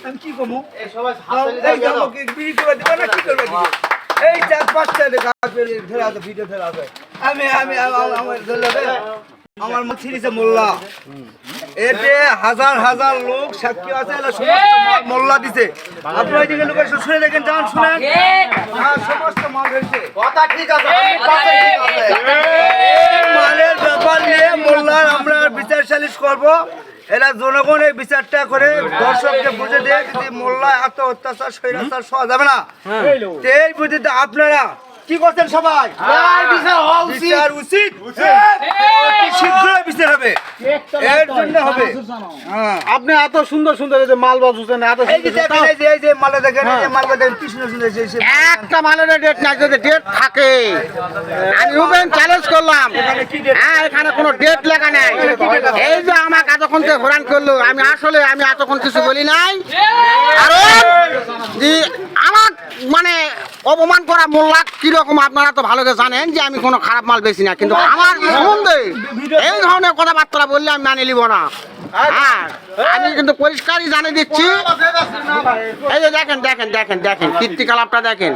আমি কি করবো? এই যাবো কি বিড়ি করে দিবা না কি করবে? এই 4-5টা ধরে আছে ভিডিও ধরে আছে। আমি আমার ধরলে আমার সিরিজে মোল্লা এতে হাজার হাজার লোক সাক্ষী আছে, সমস্ত মোল্লা দিছে। আপনি ওইদিকে লোকের শুনে দেখেন, যান শুনেন, সমস্ত মাল হয়েছে। কথা ঠিক আছে, মালের ব্যাপার নিয়ে মোল্লার আমরা বিচার সালিশ করবো। এরা জনগণ এই বিচারটা করে দর্শককে বুঝে দেয় যে মোল্লা এত অত্যাচার স্বৈরাচার সহ্য যাবে না। এই বুঝিতে আপনারা কি করছেন সবাই? বিচার উচিত, শীঘ্রই বিচার হবে, এর জন্য হবে। আপনি এত সুন্দর সুন্দর যে মাল বাজুছেন, এত এই যে দেখেন, এই যে মালে দেখেন, এই যে মালটা দেখেন কি সুন্দর সুন্দর, একটা মালের ডেট নাই, যদি ডেট থাকে আমি ওপেন চ্যালেঞ্জ করলাম। হ্যাঁ, এখানে কোনো ডেট লেখা নাই। এই যে আমাকে এতক্ষণ থেকে হরান করলো, আমি আসলে আমি এতক্ষণ কিছু বলি নাই, কারণ যে আমার মানে অপমান করা মোল্লা কিরকম আপনারা তো ভালো করে জানেন যে আমি কোনো খারাপ মাল বেশি না, কিন্তু আমার সম্বন্ধে এই ধরনের কথাবার্তা বললে আমি মানে নিব না। হ্যাঁ, আমি কিন্তু পরিষ্কারই জানিয়ে দিচ্ছি। এই যে দেখেন দেখেন দেখেন দেখেন কীর্তিকলাপটা দেখেন,